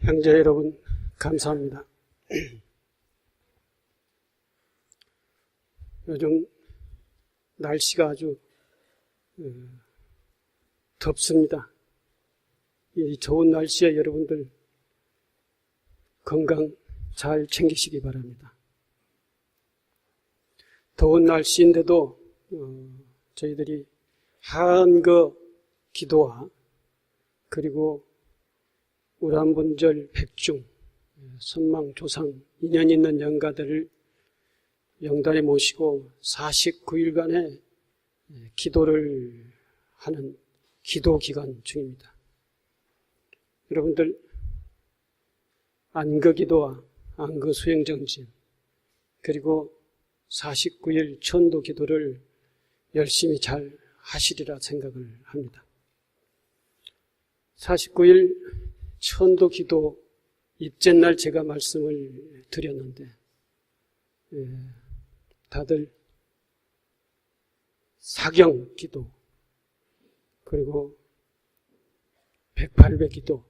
형제 여러분, 감사합니다. 요즘 날씨가 아주 덥습니다. 이 좋은 날씨에 여러분들 건강 잘 챙기시기 바랍니다. 더운 날씨인데도 저희들이 한거 기도와 그리고 우란분절 백중, 선망, 조상, 인연 있는 영가들을 영단에 모시고 49일간의 기도를 하는 기도 기간 중입니다. 여러분들 안거 기도와 안거 수행 정진 그리고 49일 천도 기도를 열심히 잘 하시리라 생각을 합니다. 49일 천도 기도 입제날 제가 말씀을 드렸는데 다들 사경 기도 그리고 108배 기도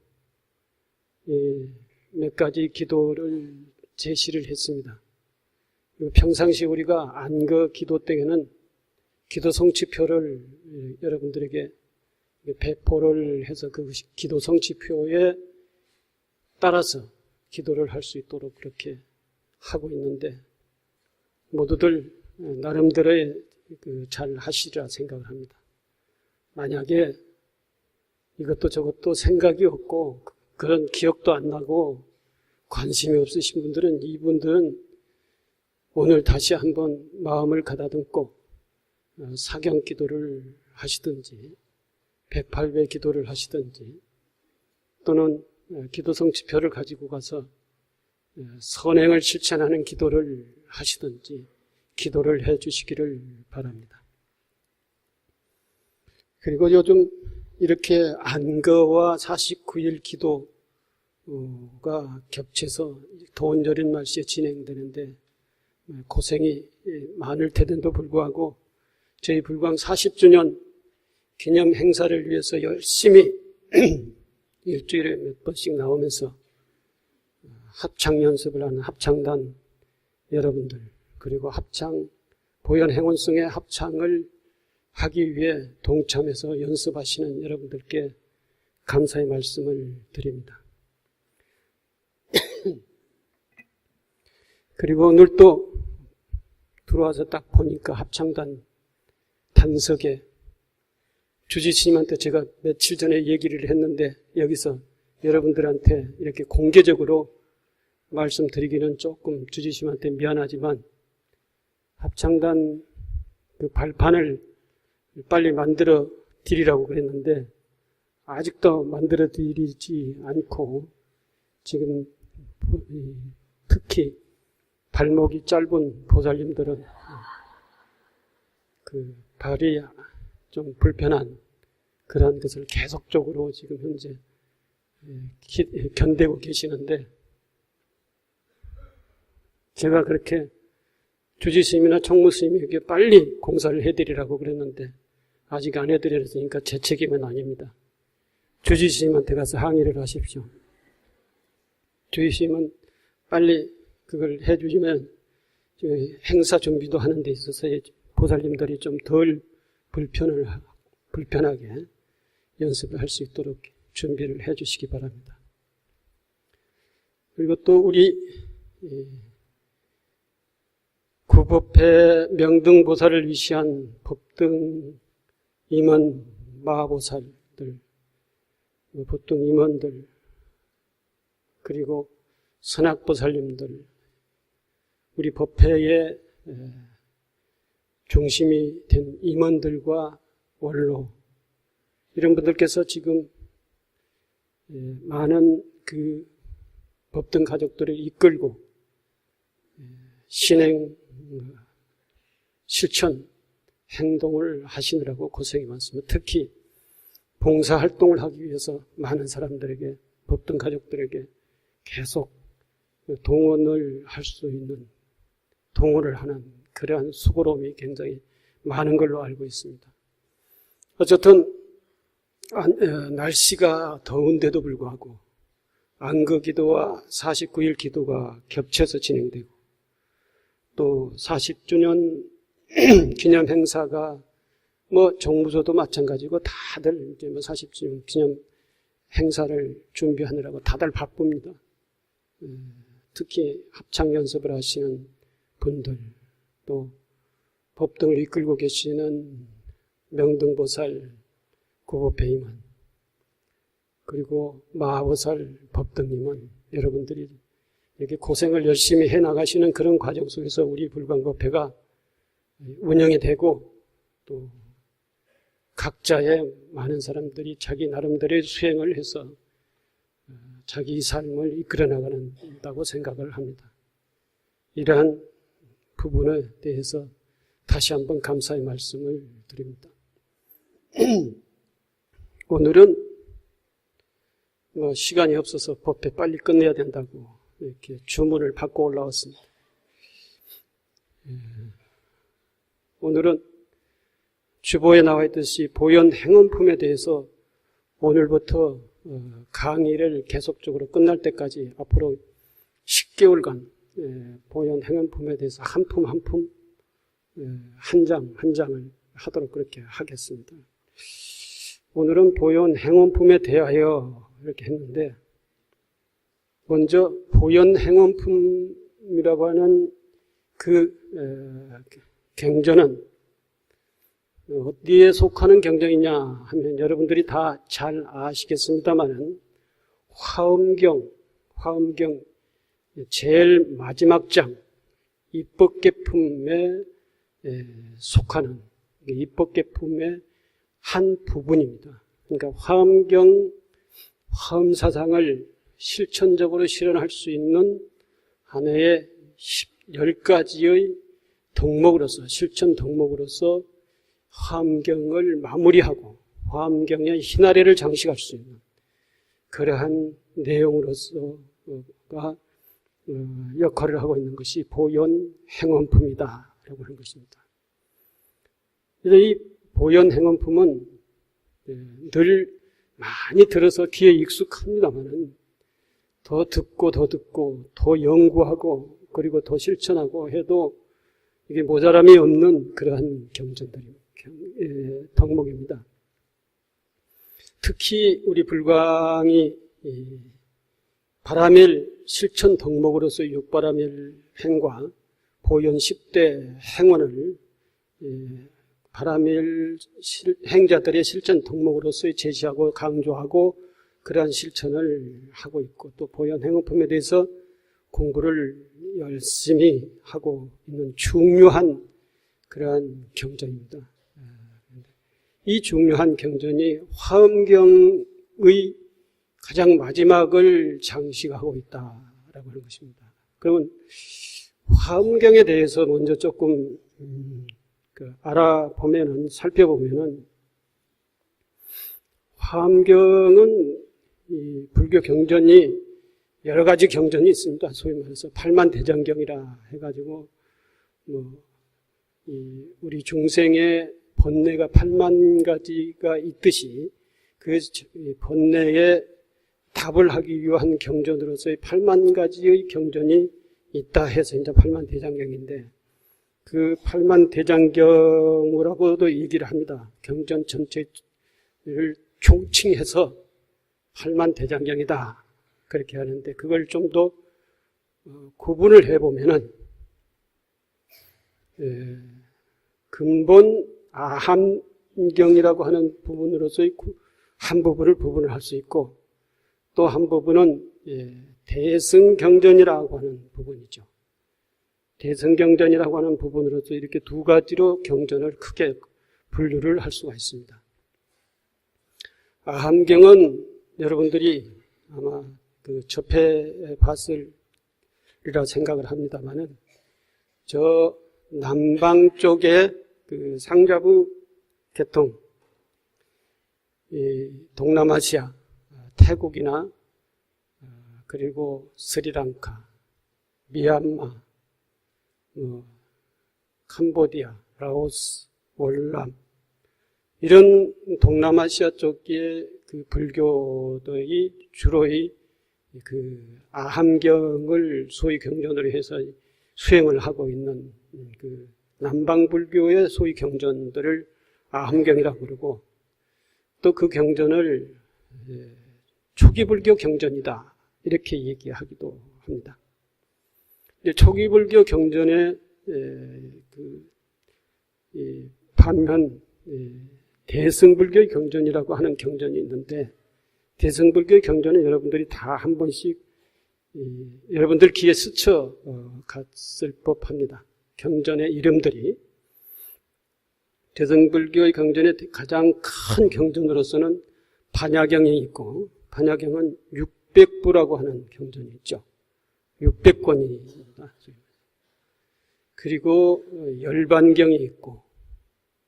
몇 가지 기도를 제시를 했습니다. 평상시 우리가 안거 기도 때에는 기도 성취표를 여러분들에게 배포를 해서 그 기도 성취표에 따라서 기도를 할 수 있도록 그렇게 하고 있는데 모두들 나름대로의 잘 하시리라 생각을 합니다. 만약에 이것도 저것도 생각이 없고 그런 기억도 안 나고 관심이 없으신 분들은 이분들은 오늘 다시 한번 마음을 가다듬고 사경 기도를 하시든지 108배 기도를 하시든지 또는 기도 성취표를 가지고 가서 선행을 실천하는 기도를 하시든지 기도를 해 주시기를 바랍니다. 그리고 요즘 이렇게 안거와 49일 기도가 겹쳐서 더운 여름 날씨에 진행되는데 고생이 많을 텐데도 불구하고 저희 불광 40주년 기념 행사를 위해서 열심히 일주일에 몇 번씩 나오면서 합창 연습을 하는 합창단 여러분들 그리고 합창 보현 행원성의 합창을 하기 위해 동참해서 연습하시는 여러분들께 감사의 말씀을 드립니다. 그리고 오늘 또 들어와서 딱 보니까 합창단 단석에 주지스님한테 제가 며칠 전에 얘기를 했는데 여기서 여러분들한테 이렇게 공개적으로 말씀드리기는 조금 주지스님한테 미안하지만 합창단 그 발판을 빨리 만들어 드리라고 그랬는데 아직도 만들어 드리지 않고 지금 특히 발목이 짧은 보살님들은 그 발이 좀 불편한 그런 것을 계속적으로 지금 현재 견디고 계시는데 제가 그렇게 주지스님이나 총무스님에게 빨리 공사를 해드리라고 그랬는데 아직 안 해드렸으니까 제 책임은 아닙니다. 주지스님한테 가서 항의를 하십시오. 주지스님은 빨리 그걸 해주시면 행사 준비도 하는 데 있어서 보살님들이 좀 덜 불편하게 연습을 할 수 있도록 준비를 해 주시기 바랍니다. 그리고 또 우리 구법회 명등보살을 위시한 법등 임원 마보살들, 법등 임원들, 그리고 선악보살님들, 우리 법회의 중심이 된 임원들과 원로 이런 분들께서 지금 많은 그 법등 가족들을 이끌고 신행, 실천, 행동을 하시느라고 고생이 많습니다. 특히 봉사활동을 하기 위해서 많은 사람들에게 법등 가족들에게 계속 동원을 할 수 있는 동원을 하는 그러한 수고로움이 굉장히 많은 걸로 알고 있습니다. 어쨌든 날씨가 더운데도 불구하고 안거 기도와 49일 기도가 겹쳐서 진행되고 또 40주년 기념 행사가 정부조도 마찬가지고 다들 이제 40주년 기념 행사를 준비하느라고 다들 바쁩니다. 특히 합창 연습을 하시는 분들, 또 법등을 이끌고 계시는 명등보살 구보배임원, 그리고 마하보살 법등님은 여러분들이 이렇게 고생을 열심히 해나가시는 그런 과정 속에서 우리 불광법회가 운영이 되고 또 각자의 많은 사람들이 자기 나름대로의 수행을 해서 자기 삶을 이끌어 나가는다고 생각을 합니다. 이러한 부분에 대해서 다시 한번 감사의 말씀을 드립니다. 오늘은 시간이 없어서 법회 빨리 끝내야 된다고 이렇게 주문을 받고 올라왔습니다. 오늘은 주보에 나와 있듯이 보현 행원품에 대해서 오늘부터 강의를 계속적으로 끝날 때까지 앞으로 10개월간 보현 행원품에 대해서 한 품 한 품, 한 장을 하도록 그렇게 하겠습니다. 오늘은 보현 행원품에 대하여 이렇게 했는데, 먼저 보현 행원품이라고 하는 그 경전은 어디에 속하는 경전이냐 하면 여러분들이 다 잘 아시겠습니다만은 화엄경 제일 마지막 장 입법계품에 속하는 입법계품의 한 부분입니다. 그러니까 화엄경 화엄사상을 실천적으로 실현할 수 있는 하나의 10가지의 덕목으로서, 실천 덕목으로서 화엄경을 마무리하고 화엄경의 희나래를 장식할 수 있는 그러한 내용으로서가 역할을 하고 있는 것이 보현 행원품이다 라고 하는 것입니다. 그래서 이 보현 행원품은 늘 많이 들어서 귀에 익숙합니다만은 더 듣고 더 연구하고 그리고 더 실천하고 해도 이게 모자람이 없는 그러한 경전들입니다. 덕목입니다. 특히 우리 불광이 바라밀 실천 덕목으로서 육바라밀 행과 보현 10대 행원을 바라밀 행자들의 실천 덕목으로서 제시하고 강조하고 그러한 실천을 하고 있고 또 보현 행원품에 대해서 공부를 열심히 하고 있는 중요한 그러한 경전입니다. 이 중요한 경전이 화엄경의 가장 마지막을 장식하고 있다라고 하는 것입니다. 그러면 화엄경에 대해서 먼저 조금 알아보면은, 살펴보면은, 화엄경은 이 불교 경전이 여러 가지 경전이 있습니다. 소위 말해서 팔만대장경이라 해가지고 우리 중생의 번뇌가 8만 가지가 있듯이 그 번뇌에 답을 하기 위한 경전으로서의 8만 가지의 경전이 있다 해서 이제 8만대장경인데, 그 8만대장경이라고도 얘기를 합니다. 경전 전체를 총칭해서 8만대장경이다 그렇게 하는데, 그걸 좀 더 구분을 해보면은 근본 아함경이라고 하는 부분으로서의 한 부분을 구분을 할 수 있고, 또 한 부분은 대승경전이라고 하는 부분이죠. 대승경전이라고 하는 부분으로서 이렇게 두 가지로 경전을 크게 분류를 할 수가 있습니다. 아함경은 여러분들이 아마 접해 봤으리라 생각을 합니다만은, 저 남방 쪽에 상자부 계통, 동남아시아, 태국이나 그리고 스리랑카, 미얀마, 캄보디아, 라오스, 월남, 이런 동남아시아 쪽의 그 불교도의 주로의 그 아함경을 소위 경전으로 해서 수행을 하고 있는 그 남방불교의 소위 경전들을 아함경이라고 그러고, 또 그 경전을 초기불교 경전이다 이렇게 얘기하기도 합니다. 초기불교 경전의 반면 대승불교의 경전이라고 하는 경전이 있는데, 대승불교의 경전은 여러분들이 다 한 번씩 여러분들 귀에 스쳐 갔을 법합니다. 경전의 이름들이. 대승불교의 경전의 가장 큰 경전으로서는 반야경이 있고, 반야경은 600부라고 하는 경전이 있죠. 600권입니다. 그리고 열반경이 있고,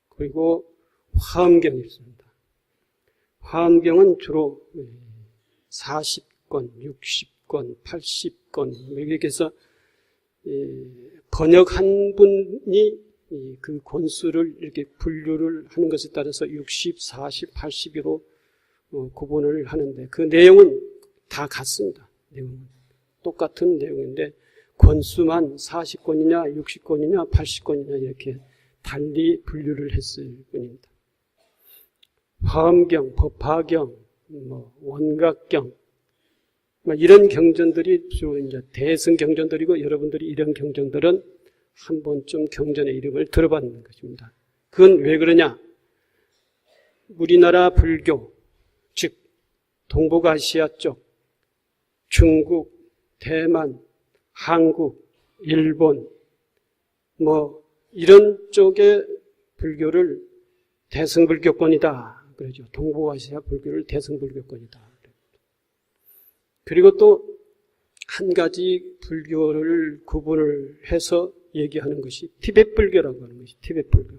그리고 화엄경이 있습니다. 화엄경은 주로 40권, 60권, 80권 이렇게 해서 번역한 분이 그 권수를 이렇게 분류를 하는 것에 따라서 60, 40, 80으로 구분을 하는데, 그 내용은 다 같습니다. 내용은 똑같은 내용인데 권수만 40권이냐 60권이냐 80권이냐 이렇게 달리 분류를 했을 뿐입니다. 화엄경, 법화경, 원각경 이런 경전들이 주로 이제 대승 경전들이고, 여러분들이 이런 경전들은 한 번쯤 경전의 이름을 들어봤는 것입니다. 그건 왜 그러냐? 우리나라 불교, 즉 동북아시아 쪽, 중국, 대만, 한국, 일본 이런 쪽의 불교를 대승불교권이다 그러죠. 동북아시아 불교를 대승불교권이다. 그리고 또 한 가지 불교를 구분을 해서 얘기하는 것이 티벳불교라고 하는 것이 티벳불교.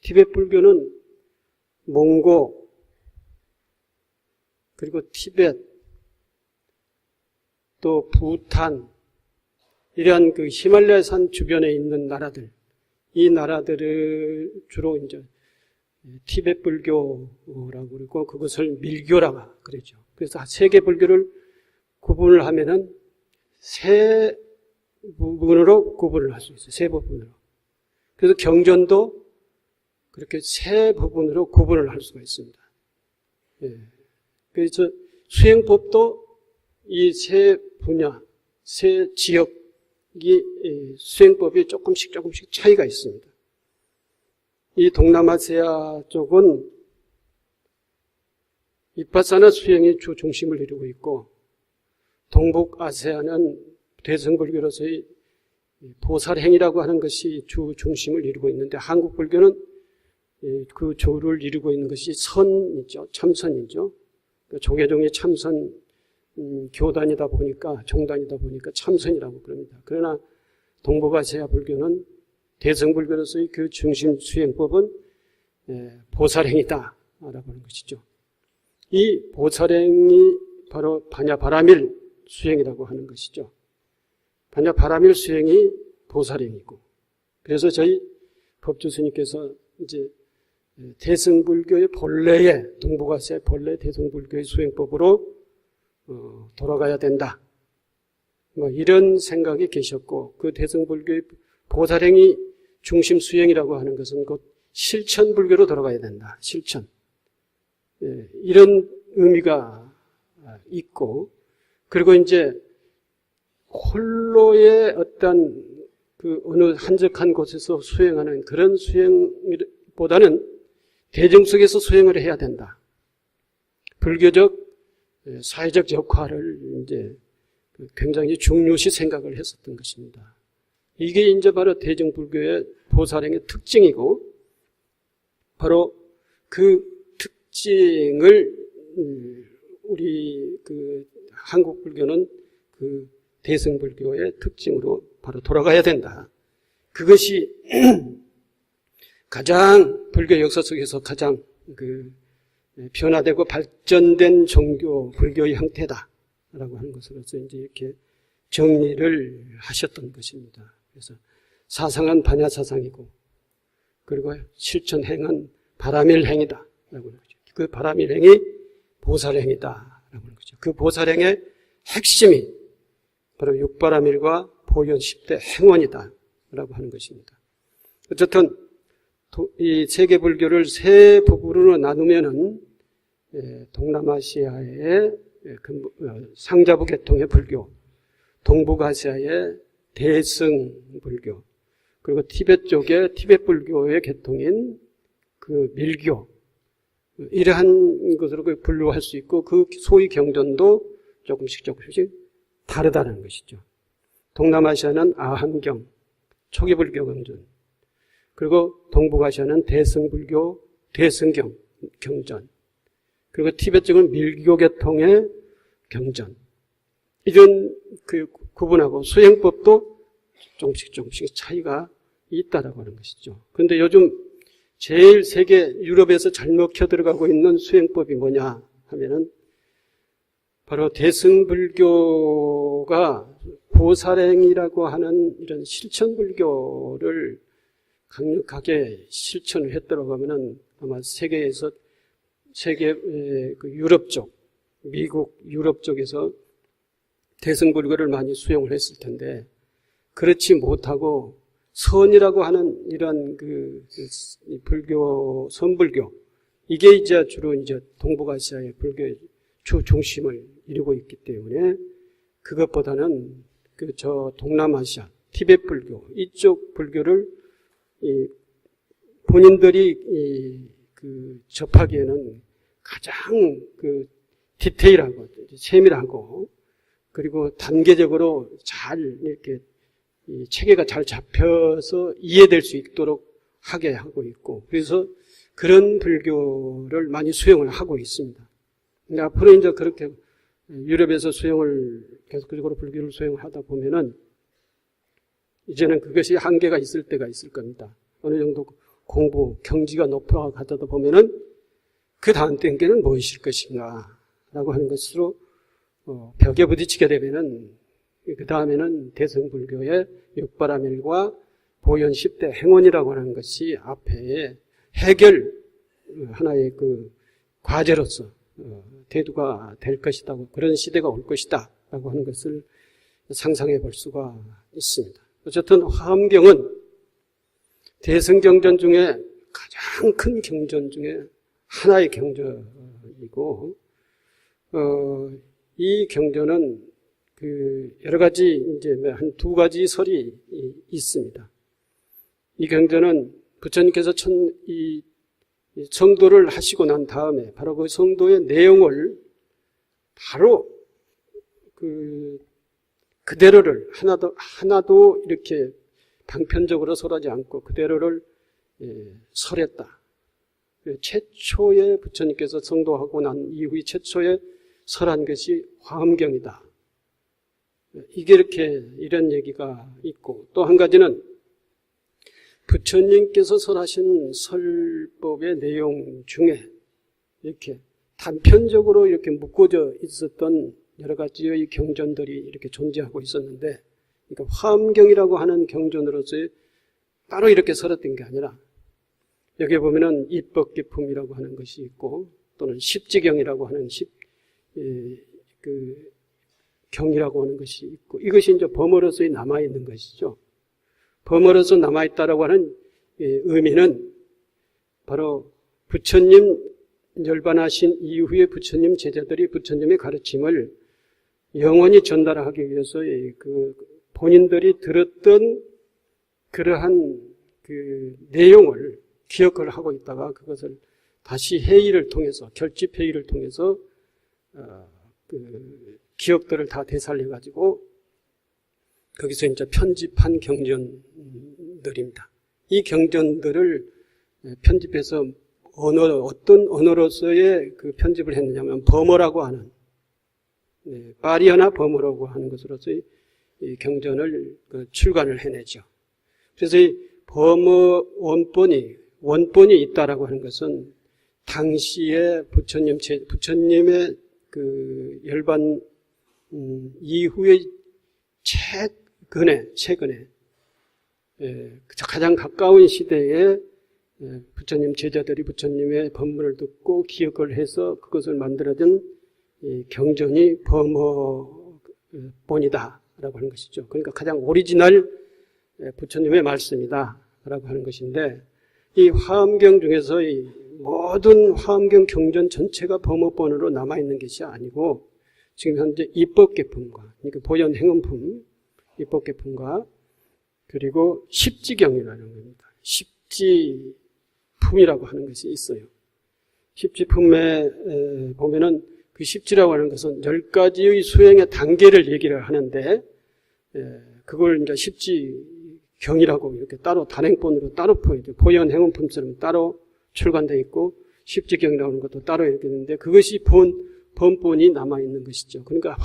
티벳불교는 몽고, 그리고 티벳, 또 부탄, 이러한 그 히말라야 산 주변에 있는 나라들, 이 나라들을 주로 이제 티벳불교라고 그러고, 그것을 밀교라고 그러죠. 그래서 세계 불교를 구분을 하면은 세 부분으로 구분을 할 수 있어요. 세 부분으로. 그래서 경전도 그렇게 세 부분으로 구분을 할 수가 있습니다. 그래서 수행법도 이 세 분야, 세 지역이 수행법이 조금씩 차이가 있습니다. 이 동남아시아 쪽은 이빠사나 수행이 주 중심을 이루고 있고, 동북아시아는 대승불교로서의 보살행이라고 하는 것이 주 중심을 이루고 있는데, 한국불교는 그 주를 이루고 있는 것이 선이죠. 참선이죠. 조계종의 참선 교단이다 보니까, 종단이다 보니까 참선이라고 그럽니다. 그러나 동북아시아 불교는 대승불교로서의 그 중심 수행법은 보살행이다 라고 하는 것이죠. 이 보살행이 바로 반야바라밀 수행이라고 하는 것이죠. 반야바라밀 수행이 보살행이고, 그래서 저희 법주스님께서 이제 대승불교의 본래의, 동북아시아의 본래 대승불교의 수행법으로 돌아가야 된다, 이런 생각이 계셨고, 그 대승불교의 보살행이 중심 수행이라고 하는 것은 곧 실천불교로 돌아가야 된다. 실천. 이런 의미가 있고, 그리고 이제 홀로의 어떤 그 어느 한적한 곳에서 수행하는 그런 수행보다는 대중 속에서 수행을 해야 된다. 불교적 사회적 역할을 이제 굉장히 중요시 생각을 했었던 것입니다. 이게 이제 바로 대중불교의 보살행의 특징이고, 바로 그 특징을 우리 그 한국 불교는 그 대승불교의 특징으로 바로 돌아가야 된다. 그것이 가장 불교 역사 속에서 가장 그 변화되고 발전된 종교 불교의 형태다라고 하는 것으로서 이제 이렇게 정리를 하셨던 것입니다. 그래서 사상은 반야사상이고, 그리고 실천행은 바라밀행이다 라고 하는 거죠. 그 바라밀행이 보살행이다 라고 하는 거죠. 그 보살행의 핵심이 바로 육바라밀과 보현 10대 행원이다 라고 하는 것입니다. 어쨌든 이 세계 불교를 세 부분으로 나누면은 동남아시아의 상자부 계통의 불교, 동북아시아의 대승 불교, 그리고 티베트 쪽의 티베트 불교의 계통인 그 밀교, 이러한 것으로 분류할 수 있고, 그 소위 경전도 조금씩 다르다는 것이죠. 동남아시아는 아한경, 초기 불교 경전, 그리고 동북아시아는 대승불교, 대승경 경전, 그리고 티베트 쪽은 밀교 계통의 경전. 이런 그 구분하고 수행법도 조금씩 차이가 있다라고 하는 것이죠. 그런데 요즘 제일 세계 유럽에서 잘 먹혀 들어가고 있는 수행법이 뭐냐 하면은 바로 대승불교가 보살행이라고 하는 이런 실천불교를 강력하게 실천을 했더라고 하면은 아마 세계에서 그 유럽 쪽, 미국, 유럽 쪽에서 대승불교를 많이 수용을 했을 텐데, 그렇지 못하고 선이라고 하는 이런 그 불교, 선불교, 이게 이제 주로 이제 동북아시아의 불교의 주 중심을 이루고 있기 때문에 그것보다는 저 동남아시아, 티베트 불교, 이쪽 불교를 본인들이 접하기에는 가장 디테일하고 세밀하고 그리고 단계적으로 잘 이렇게 체계가 잘 잡혀서 이해될 수 있도록 하게 하고 있고, 그래서 그런 불교를 많이 수용을 하고 있습니다. 근데 앞으로 이제 그렇게 유럽에서 수용을 계속적으로 불교를 수용을 하다 보면은 이제는 그것이 한계가 있을 때가 있을 겁니다. 어느 정도 공부, 경지가 높아가다 보면은 그 다음 단계는 무엇일 것인가 라고 하는 것으로 벽에 부딪히게 되면은 그 다음에는 대승불교의 육바라밀과 보현 10대 행원이라고 하는 것이 앞에 해결 하나의 그 과제로서 대두가 될 것이다, 그런 시대가 올 것이다 라고 하는 것을 상상해 볼 수가 있습니다. 어쨌든 화엄경은 대승경전 중에 가장 큰 경전 중에 하나의 경전이고, 이 경전은 여러 가지 이제 한 두 가지 설이 있습니다. 이 경전은 부처님께서 이 성도를 하시고 난 다음에 바로 그 성도의 내용을 바로 그대로를 하나도 이렇게 방편적으로 설하지 않고 그대로를 설했다. 최초의 부처님께서 성도하고 난 이후에 최초에 설한 것이 화엄경이다. 이게 이런 얘기가 있고, 또 한 가지는 부처님께서 설하신 설법의 내용 중에 이렇게 단편적으로 이렇게 묶어져 있었던 여러 가지의 경전들이 이렇게 존재하고 있었는데, 그러니까 화엄경이라고 하는 경전으로서 따로 이렇게 설했던 게 아니라, 여기 보면은 입법기품이라고 하는 것이 있고, 또는 십지경이라고 하는 경이라고 하는 것이 있고, 이것이 이제 범어로서 남아있는 것이죠. 범어로서 남아있다라고 하는 의미는 바로 부처님 열반하신 이후에 부처님 제자들이 부처님의 가르침을 영원히 전달하기 위해서 본인들이 들었던 그러한 내용을 기억을 하고 있다가 그것을 다시 회의를 통해서, 결집회의를 통해서 기억들을 다 되살려가지고 거기서 이제 편집한 경전들입니다. 이 경전들을 편집해서 어떤 언어로서의 편집을 했느냐면 범어라고 하는, 파리어나 범어라고 하는 것으로서 이 경전을 출간을 해내죠. 그래서 이 범어 원본이 있다라고 하는 것은 당시에 부처님의 열반 이후에 최근에 가장 가까운 시대에 부처님 제자들이 부처님의 법문을 듣고 기억을 해서 그것을 만들어진 경전이 범어 본이다라고 하는 것이죠. 그러니까 가장 오리지널 부처님의 말씀이다라고 하는 것인데, 이 화엄경 중에서 이 모든 화엄경 경전 전체가 범어본으로 남아있는 것이 아니고, 지금 현재 입법계품과, 그러니까 보현행음품, 입법계품과, 그리고 십지경이라는 겁니다. 십지품이라고 하는 것이 있어요. 십지품에 보면은 그 십지라고 하는 것은 10가지의 수행의 단계를 얘기를 하는데, 그걸 이제 십지경이라고 이렇게 따로 단행본으로 따로 보여요. 보현행음품처럼 따로 출간되어 있고, 십지경이라고 하는 것도 따로 이렇게 있는데, 그것이 본본이 남아있는 것이죠. 그러니까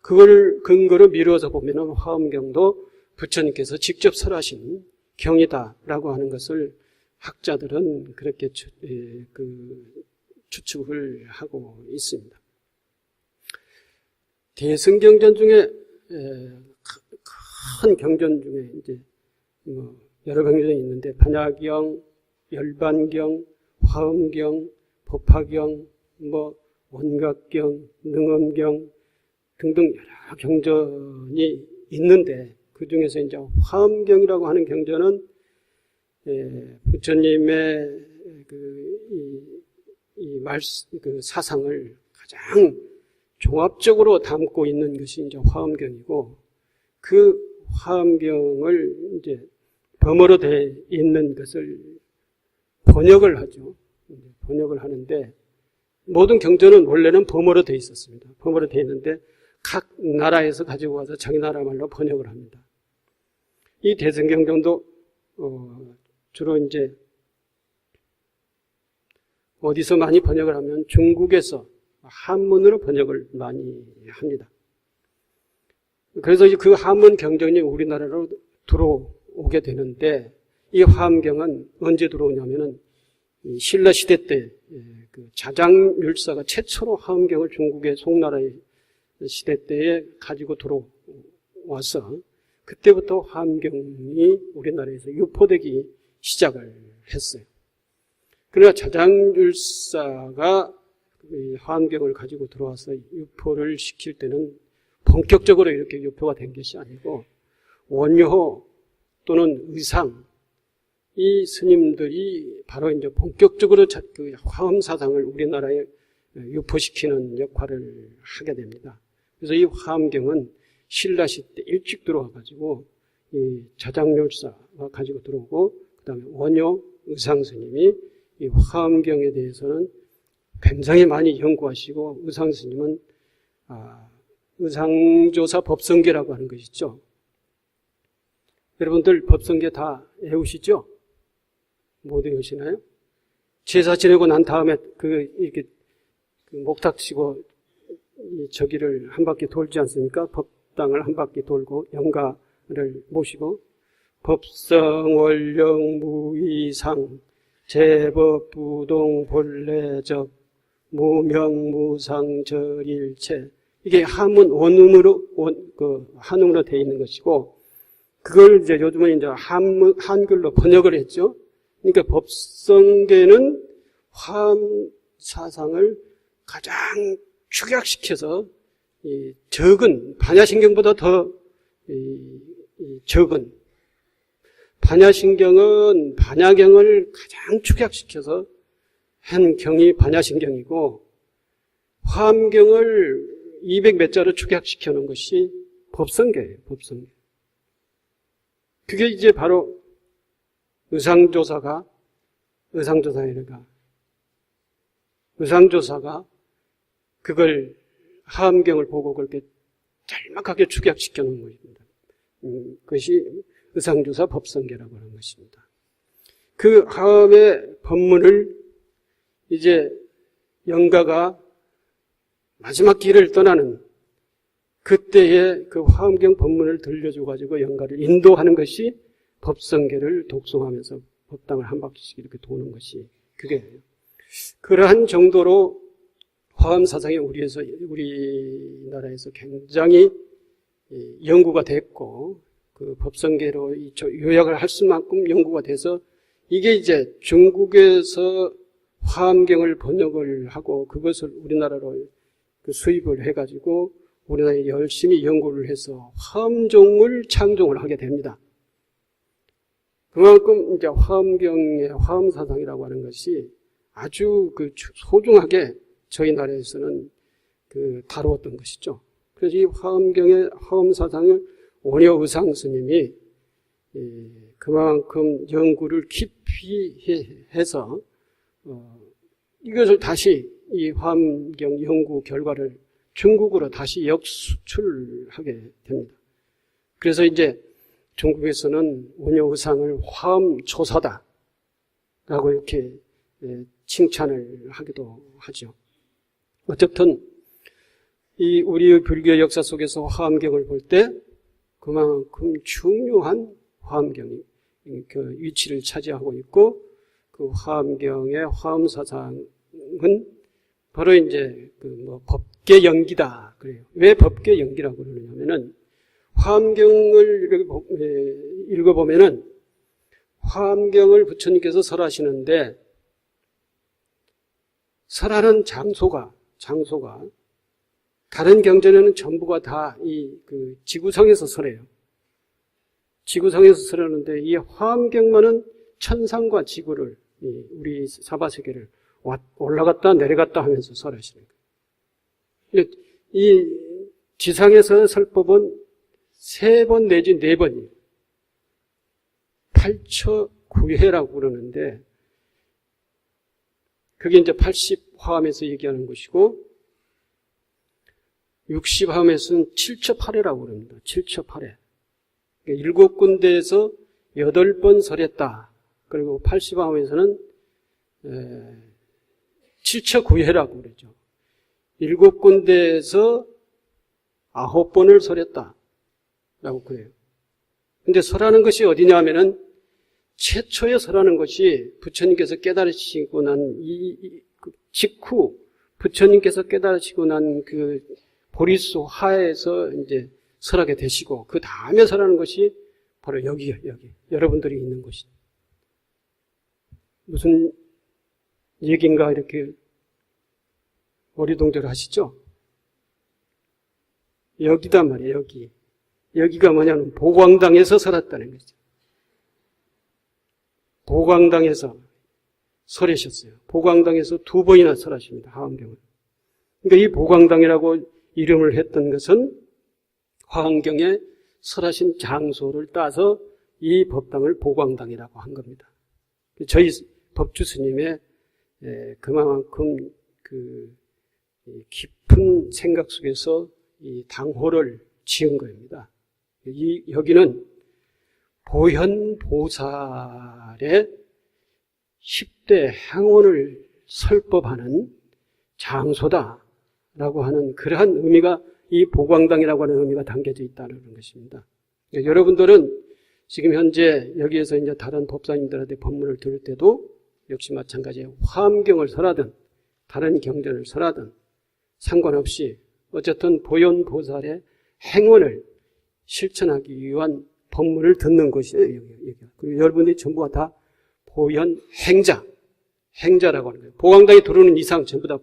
그걸 근거로 미루어서 보면은 화엄경도 부처님께서 직접 설하신 경이다라고 하는 것을 학자들은 그렇게 추측을 하고 있습니다. 대승경전 중에 큰 경전 중에 이제 여러 경전이 있는데, 반야경, 열반경, 화엄경, 법화경, 원각경, 능엄경 등등 여러 경전이 있는데, 그 중에서 이제 화엄경이라고 하는 경전은 부처님의 그 사상을 가장 종합적으로 담고 있는 것이 이제 화엄경이고, 그 화엄경을 이제 범어로 되어 있는 것을 번역을 하죠. 번역을 하는데, 모든 경전은 원래는 범어로 되어 있었습니다. 범어로 되어 있는데 각 나라에서 가지고 와서 자기 나라 말로 번역을 합니다. 이 대승경전도 주로 이제 어디서 많이 번역을 하면 중국에서 한문으로 번역을 많이 합니다. 그래서 그 한문 경전이 우리나라로 들어오게 되는데, 이 화엄경은 언제 들어오냐면은 신라 시대 때 그 자장율사가 최초로 화엄경을 중국의 송나라의 시대 때에 가지고 들어와서, 그때부터 화엄경이 우리나라에서 유포되기 시작을 했어요. 그러나 자장율사가 화엄경을 가지고 들어와서 유포를 시킬 때는 본격적으로 이렇게 유포가 된 것이 아니고, 원효 또는 의상, 이 스님들이 바로 이제 본격적으로 그 화엄 사상을 우리나라에 유포시키는 역할을 하게 됩니다. 그래서 이 화엄경은 신라 시대 일찍 들어와가지고 이 자장률사가 가지고 들어오고, 그 다음에 원효 의상 스님이 이 화엄경에 대해서는 굉장히 많이 연구하시고, 의상 스님은 의상조사 법성계라고 하는 것이죠. 여러분들 법성계 다 외우시죠? 못 외우시나요? 제사 지내고 난 다음에 이렇게 목탁 치고 저기를 한 바퀴 돌지 않습니까? 법당을 한 바퀴 돌고 영가를 모시고, 법성 원령 무이상 제법 부동 본래적 무명무상 절일체, 이게 한문 원음으로 한음으로 되어 있는 것이고, 그걸 이제 요즘은 이제 한글로 번역을 했죠. 그러니까 법성계는 화엄 사상을 가장 축약시켜서 적은, 반야신경보다 더 적은, 반야신경은 반야경을 가장 축약시켜서 한 경이 반야신경이고, 화엄경을 200몇 자로 축약시켜 놓은 것이 법성계예요. 법성계. 그게 이제 바로 의상조사가 그걸 화엄경을 보고 그렇게 짤막하게 축약시켜 놓은 것입니다. 그것이 의상조사 법성계라고 하는 것입니다. 그 화엄의 법문을 이제 영가가 마지막 길을 떠나는 그때에 그 화엄경 법문을 들려줘가지고 영가를 인도하는 것이 법성계를 독송하면서 법당을 한 바퀴씩 이렇게 도는 것이 그게예요. 그러한 정도로 화엄 사상이 우리나라에서 굉장히 연구가 됐고, 그 법성계로 요약을 할 수만큼 연구가 돼서, 이게 이제 중국에서 화엄경을 번역을 하고 그것을 우리나라로 수입을 해가지고 우리나라에 열심히 연구를 해서 화엄종을 창종을 하게 됩니다. 그만큼 이제 화엄경의 화엄사상이라고 하는 것이 아주 소중하게 저희 나라에서는 다루었던 것이죠. 그래서 이 화엄경의 화엄사상을 원효의상 스님이 그만큼 연구를 깊이 해서 이것을 다시 이 화엄경 연구 결과를 중국으로 다시 역수출하게 됩니다. 그래서 이제 중국에서는 원효의상을 화엄초사다 라고 이렇게 칭찬을 하기도 하죠. 어쨌든 이 우리의 불교 역사 속에서 화엄경을 볼 때 그만큼 중요한 화엄경이 그 위치를 차지하고 있고, 그 화엄경의 화엄사상은 바로 이제 법계 연기다 그래요. 왜 법계 연기라고 그러냐면은 화엄경을 읽어보면은 화엄경을 부처님께서 설하시는데 설하는 장소가 다른 경전에는 전부가 다 지구상에서 설해요. 지구상에서 설하는데 이 화엄경만은 천상과 지구를 우리 사바세계를 올라갔다 내려갔다 하면서 설하시는 거예요. 이 지상에서 설법은 3번 내지 4번이에요. 8처9회라고 그러는데 그게 이제 80화엄에서 얘기하는 것이고 60화엄에서는 7처8회라고 그럽니다. 7처8회. 7군데에서 8번 설했다. 그리고 80화엄에서는 7처9회라고 그러죠. 7군데에서 9번을 설했다. 라고 그래요. 근데 설하는 것이 어디냐 하면은 최초에 설하는 것이 부처님께서 깨달으시고 난 직후 부처님께서 깨달으시고 난 그 보리수 하에서 이제 설하게 되시고 그 다음에 설하는 것이 바로 여기요, 여기. 여러분들이 있는 곳이. 무슨 얘기인가 이렇게 어리동절 하시죠? 여기단 말이에요, 여기. 여기가 뭐냐면 보광당에서 설했다는 거죠. 보광당에서 설하셨어요. 보광당에서 2번이나 설하십니다. 화엄경을. 그러니까 이 보광당이라고 이름을 했던 것은 화엄경에 설하신 장소를 따서 이 법당을 보광당이라고 한 겁니다. 저희 법주 스님의 그만큼 깊은 생각 속에서 이 당호를 지은 겁니다. 여기는 보현보살의 10대 행원을 설법하는 장소다라고 하는 그러한 의미가 이 보광당이라고 하는 의미가 담겨져 있다는 것입니다. 여러분들은 지금 현재 여기에서 이제 다른 법사님들한테 법문을 들을 때도 역시 마찬가지예요. 화엄경을 설하든 다른 경전을 설하든 상관없이 어쨌든 보현보살의 행원을 실천하기 위한 법문을 듣는 것이에요. 여기. 그리고 여러분들이 전부가 다 보현행자라고 하는 거예요. 보광당에 들어오는 이상 전부 다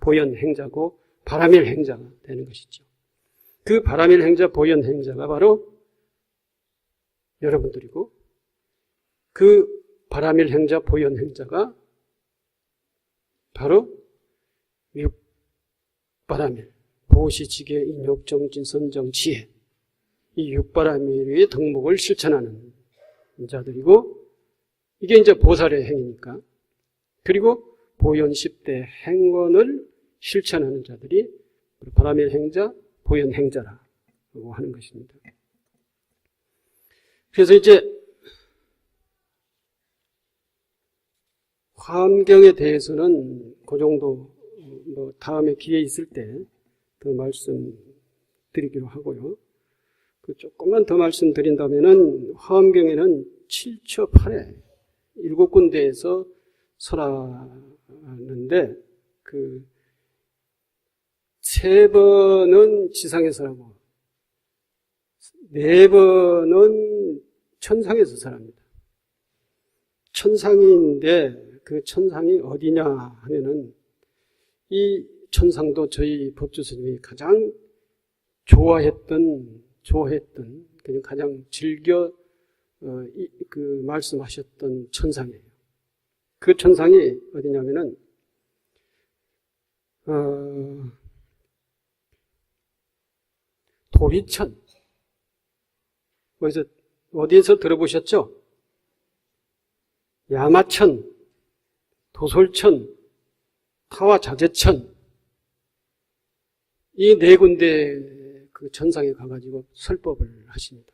보현행자고 바라밀행자가 되는 것이죠. 그 바라밀행자, 보현행자가 바로 여러분들이고 그 바라밀행자, 보현행자가 바로 육바라밀, 보시지계, 인욕정진, 선정, 지혜 이 육바라밀의 덕목을 실천하는 자들이고 이게 이제 보살의 행위니까. 그리고 보현 10대 행원을 실천하는 자들이 바라밀 행자, 보현 행자라고 하는 것입니다. 그래서 이제 화엄경에 대해서는 그 정도 다음에 기회 있을 때 더 말씀드리기로 하고요. 조금만 더 말씀드린다면은 화엄경에는 7처 8회 7군데에서 설하는데 3번은 지상에서 하고 4번은 천상에서 설합니다. 천상인데 그 천상이 어디냐 하면은 이 천상도 저희 법주 스님이 가장 좋아했던 그냥 가장 즐겨 말씀하셨던 천상이에요. 그 천상이 어디냐면은 도리천. 어디에서 들어보셨죠? 야마천, 도솔천, 타와자재천. 이 네 군데 그 천상에 가가지고 설법을 하십니다.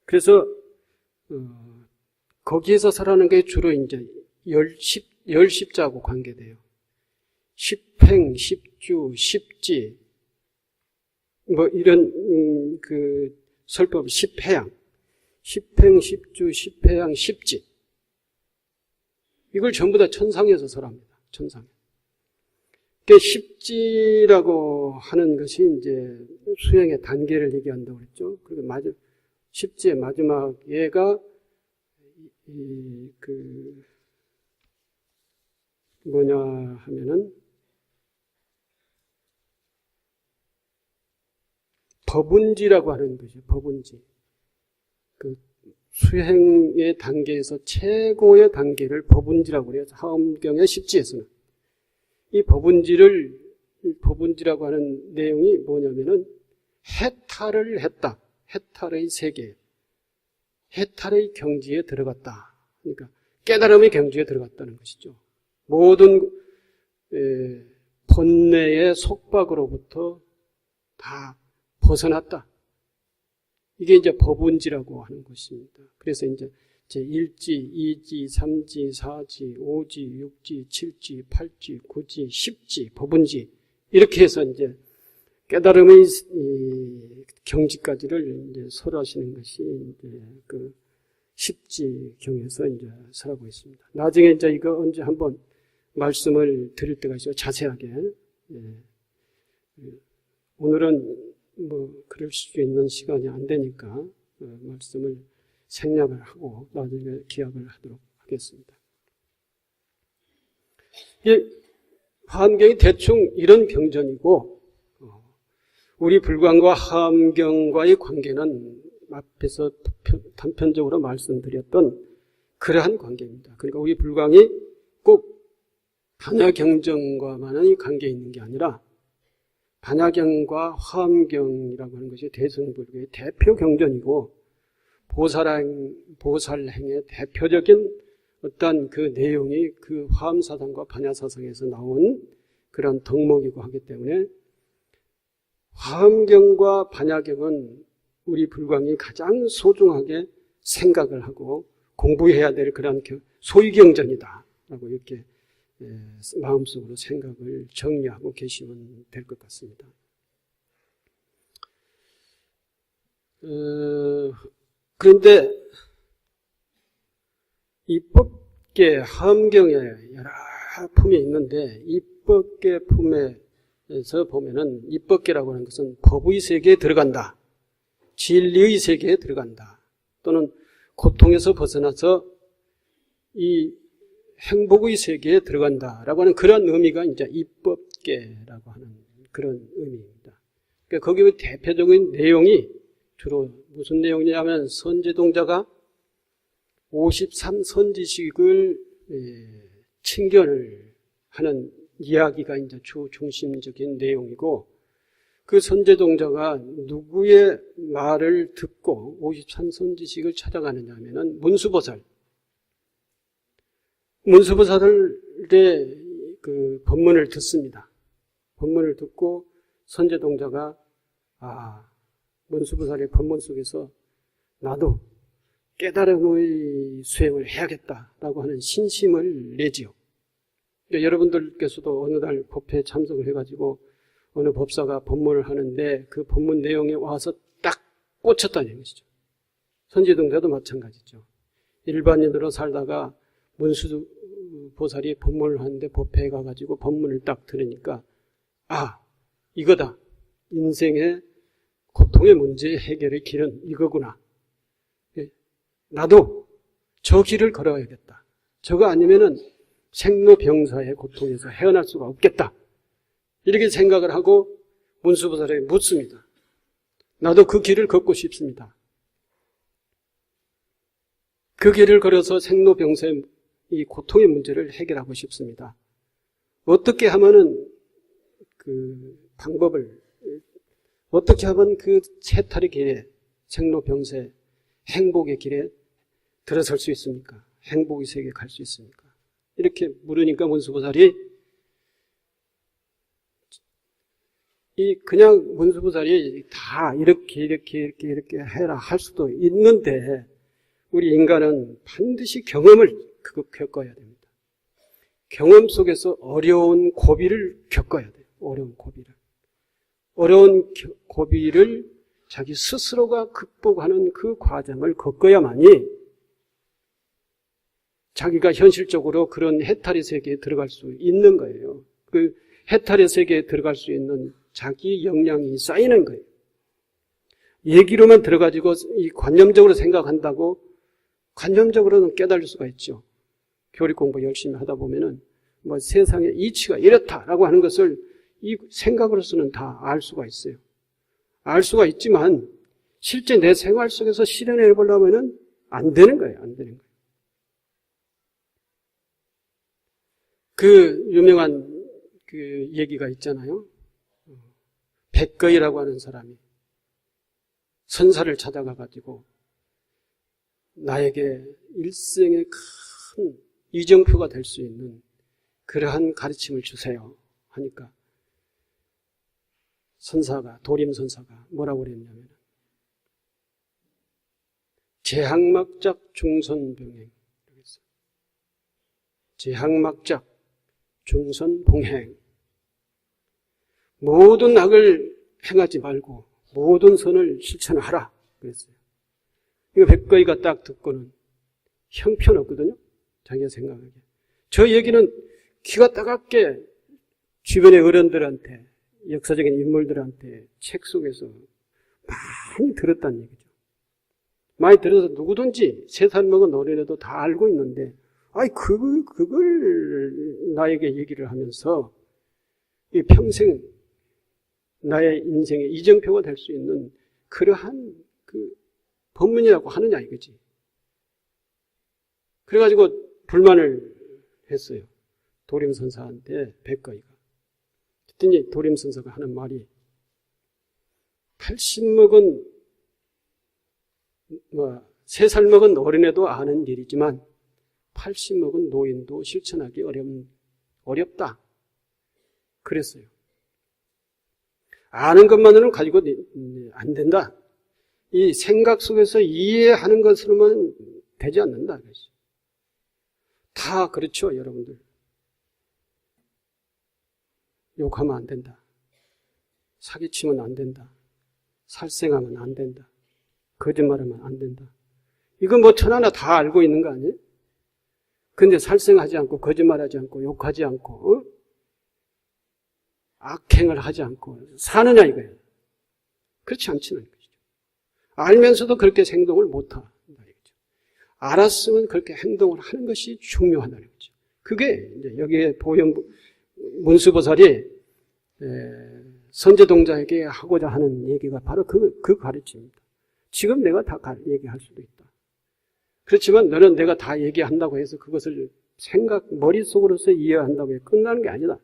그래서 거기에서 설하는 게 주로 이제 열십자하고 관계돼요. 십행, 십주, 십지, 뭐 이런 그 설법, 십해양, 십행, 십주, 십해양, 십지. 이걸 전부 다 천상에서 설합니다. 천상. 그 십지라고 하는 것이 이제 수행의 단계를 얘기한다고 그랬죠. 그리고 십지의 마지막 얘가 뭐냐 하면은 법운지라고 하는 거죠. 법운지. 그 수행의 단계에서 최고의 단계를 법운지라고 그래요. 하엄경의 십지에서는. 이 법운지라고 하는 내용이 뭐냐면은 해탈을 했다. 해탈의 세계. 해탈의 경지에 들어갔다. 그러니까 깨달음의 경지에 들어갔다는 것이죠. 모든 본내의 속박으로부터 다 벗어났다. 이게 이제 법운지라고 하는 것입니다. 그래서 이제 제1지, 2지, 3지, 4지, 5지, 6지, 7지, 8지, 9지, 10지, 법운지 이렇게 해서 이제 깨달음의 경지까지를 이제 설하시는 것이 이제 그 10지경에서 이제 설하고 있습니다. 나중에 이제 이거 언제 한번 말씀을 드릴 때가 있어요. 자세하게. 오늘은 뭐 그럴 수 있는 시간이 안 되니까 말씀을 생략을 하고 나중에 기약을 하도록 하겠습니다. 화엄경이 대충 이런 경전이고 우리 불광과 화엄경과의 관계는 앞에서 단편적으로 말씀드렸던 그러한 관계입니다. 그러니까 우리 불광이 꼭 반야경전과만이 관계 있는 게 아니라 반야경과 화엄경이라고 하는 것이 대승불교의 대표 경전이고 보살행의 대표적인 어떤 그 내용이 그 화엄사상과 반야사상에서 나온 그런 덕목이고 하기 때문에 화엄경과 반야경은 우리 불광이 가장 소중하게 생각을 하고 공부해야 될 그런 소위경전이다 라고 이렇게 마음속으로 생각을 정리하고 계시면 될 것 같습니다. 그런데 입법계 화엄경에 여러 품이 있는데 입법계 품에서 보면은 입법계라고 하는 것은 법의 세계에 들어간다. 진리의 세계에 들어간다. 또는 고통에서 벗어나서 이 행복의 세계에 들어간다라고 하는 그런 의미가 이제 입법계라고 하는 그런 의미입니다. 그러니까 거기에 대표적인 내용이 주로 무슨 내용이냐면 선제동자가 53선지식을 칭견을 하는 이야기가 이제 주 중심적인 내용이고 그 선제동자가 누구의 말을 듣고 53선지식을 찾아가느냐 하면은 문수보살의 그 법문을 듣습니다. 법문을 듣고 선제동자가 문수보살의 법문 속에서 나도 깨달음의 수행을 해야겠다라고 하는 신심을 내지요. 그러니까 여러분들께서도 어느 날 법회에 참석을 해가지고 어느 법사가 법문을 하는데 그 법문 내용에 와서 딱 꽂혔다는 것이죠. 선제동자도 마찬가지죠. 일반인으로 살다가 문수보살이 법문을 하는데 법회에 가가지고 법문을 딱 들으니까 이거다. 인생의 고통의 문제의 해결의 길은 이거구나. 나도 저 길을 걸어야겠다. 저거 아니면은 생로병사의 고통에서 헤어날 수가 없겠다. 이렇게 생각을 하고 문수보살에게 묻습니다. 나도 그 길을 걷고 싶습니다. 그 길을 걸어서 생로병사의 이 고통의 문제를 해결하고 싶습니다. 어떻게 하면은 그 방법을, 어떻게 하면 그 해탈의 길에, 생로병사의 행복의 길에 들어설 수 있습니까? 행복의 세계에 갈 수 있습니까? 이렇게 물으니까 문수보살이 그냥 문수보살이 다 이렇게 해라 할 수도 있는데 우리 인간은 반드시 경험을 겪어야 됩니다. 경험 속에서 어려운 고비를 겪어야 돼요. 어려운 고비를. 어려운 고비를 자기 스스로가 극복하는 그 과정을 겪어야만이 자기가 현실적으로 그런 해탈의 세계에 들어갈 수 있는 거예요. 그 해탈의 세계에 들어갈 수 있는 자기 역량이 쌓이는 거예요. 얘기로만 들어가지고 이 관념적으로 생각한다고 관념적으로는 깨달을 수가 있죠. 교리 공부 열심히 하다 보면은 뭐 세상의 이치가 이렇다라고 하는 것을 이 생각으로서는 다 알 수가 있어요. 알 수가 있지만 실제 내 생활 속에서 실현해 보려면은 안 되는 거예요. 안 되는 거예요. 그 유명한 그 얘기가 있잖아요. 백거이라고 하는 사람이 선사를 찾아가가지고 나에게 일생의 큰 이정표가 될 수 있는 그러한 가르침을 주세요 하니까 선사가, 도림선사가 뭐라고 그랬냐면 제학막작 중선병행. 제학막작 중선봉행. 모든 악을 행하지 말고 모든 선을 실천하라 그랬어요. 이거 백거이가 딱 듣고는 형편없거든요. 자기가 생각하기에. 저 얘기는 귀가 따갑게 주변의 어른들한테, 역사적인 인물들한테 책 속에서 많이 들었다는 얘기죠. 많이 들어서 누구든지 3살 먹은 어린애도 다 알고 있는데 그걸 나에게 얘기를 하면서 이 평생 나의 인생의 이정표가 될 수 있는 그러한 그 법문이라고 하느냐 이거지. 그래가지고 불만을 했어요. 도림선사한테 백거이가. 그랬더니 도림선사가 하는 말이 3살 먹은 어린애도 아는 일이지만 80 먹은 노인도 실천하기 어렵다. 그랬어요. 아는 것만으로는 가지고 안 된다. 이 생각 속에서 이해하는 것으로만 되지 않는다. 다 그렇죠, 여러분들. 욕하면 안 된다. 사기치면 안 된다. 살생하면 안 된다. 거짓말하면 안 된다. 이거 뭐 천하나 다 알고 있는 거 아니에요? 근데 살생하지 않고 거짓말하지 않고 욕하지 않고 악행을 하지 않고 사느냐 이거예요. 그렇지 않지는 것이죠. 알면서도 그렇게 행동을 못한다 이거죠. 알았으면 그렇게 행동을 하는 것이 중요하다는 거죠. 그게 이제 여기에 문수보살이 선제동자에게 하고자 하는 얘기가 바로 그 가르침입니다. 지금 내가 다 얘기할 수도 있다. 그렇지만 너는 내가 다 얘기한다고 해서 그것을 머릿속으로서 이해한다고 해서 끝나는 게 아니다.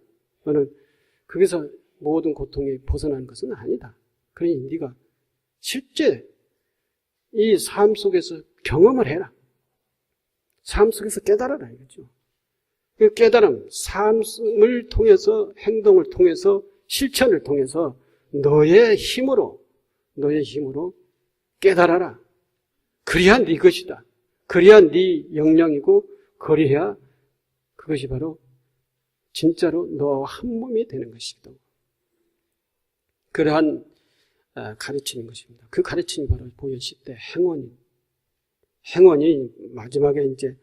너는 거기서 모든 고통에 벗어나는 것은 아니다. 그러니 네가 실제 이 삶 속에서 경험을 해라. 삶 속에서 깨달아라 이거죠. 그 깨달음, 삶을 통해서 행동을 통해서 실천을 통해서 너의 힘으로 깨달아라. 그래야 네 것이다. 그래야 네 역량이고 그래야 그것이 바로 진짜로 너와 한 몸이 되는 것이다. 그러한 가르치는 것입니다. 그 가르침이 바로 보현 10대 행원이 마지막에 이제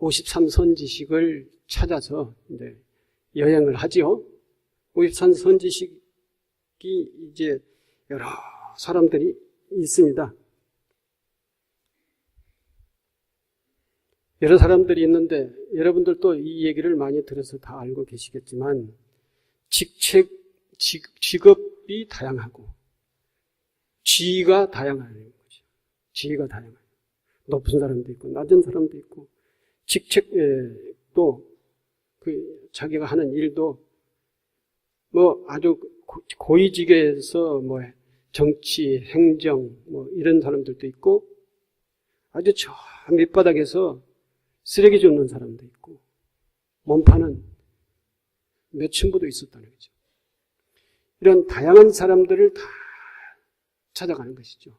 53선지식을 찾아서 이제 여행을 하지요. 53선지식이 이제 여러 사람들이 있습니다. 여러 사람들이 있는데 여러분들도 이 얘기를 많이 들어서 다 알고 계시겠지만 직업이 다양하고 지위가 다양하다는 거죠. 지위가 다양해요. 높은 사람도 있고 낮은 사람도 있고 직책도 자기가 하는 일도 뭐 아주 고위직에서 뭐 정치, 행정 뭐 이런 사람들도 있고 아주 저 밑바닥에서 쓰레기 줍는 사람도 있고 몸파는 몇 층부도 있었다는 거죠. 이런 다양한 사람들을 다 찾아가는 것이죠.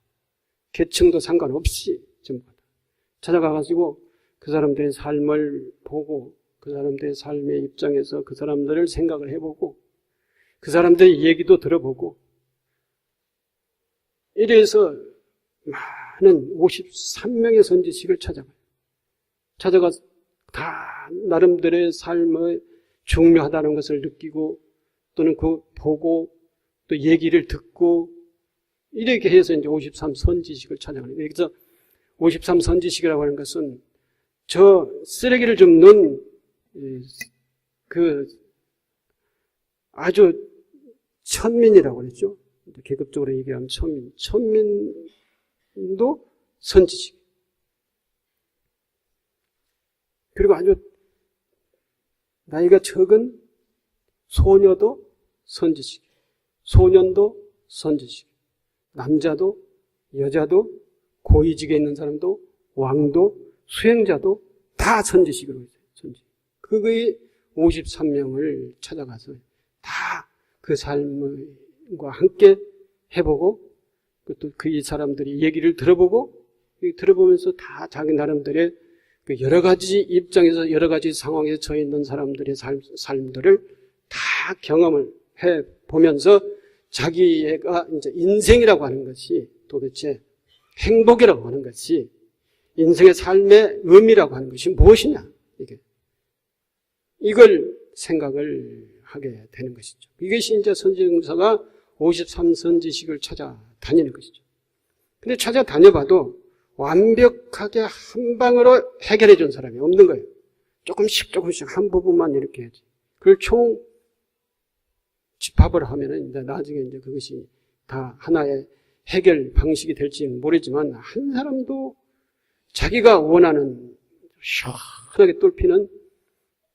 계층도 상관없이 전부 다 찾아가가지고 그 사람들의 삶을 보고 그 사람들의 삶의 입장에서 그 사람들을 생각을 해보고 그 사람들의 얘기도 들어보고 이래서 많은 53명의 선지식을 찾아가 다 나름대로의 삶의 중요하다는 것을 느끼고 또는 그 보고 또 얘기를 듣고 이렇게 해서 이제 53 선지식을 찾아가는 거예요. 그래서 53 선지식이라고 하는 것은 저 쓰레기를 줍는 그 아주 천민이라고 그랬죠. 계급적으로 얘기하면 천민도 선지식. 그리고 아주 나이가 적은 소녀도 선지식, 소년도 선지식, 남자도 여자도 고위직에 있는 사람도 왕도 수행자도 다 선지식으로 있어요. 선지식. 그거의 53명을 찾아가서 다 그 삶과 함께 해보고 또 그 사람들이 얘기를 들어보면서 다 자기 나름대로의 그 여러 가지 입장에서 여러 가지 상황에 처해 있는 사람들의 삶들을 다 경험을 해 보면서 자기가 이제 인생이라고 하는 것이 도대체 행복이라고 하는 것이 인생의 삶의 의미라고 하는 것이 무엇이냐 이걸 생각을 하게 되는 것이죠. 이것이 이제 선지용사가 53 선지식을 찾아다니는 것이죠. 근데 찾아다녀봐도 완벽하게 한 방으로 해결해 준 사람이 없는 거예요. 조금씩 한 부분만 이렇게 해야지. 그걸 총 집합을 하면은 이제 나중에 이제 그것이 다 하나의 해결 방식이 될지는 모르지만 한 사람도 자기가 원하는 시원하게 뚫히는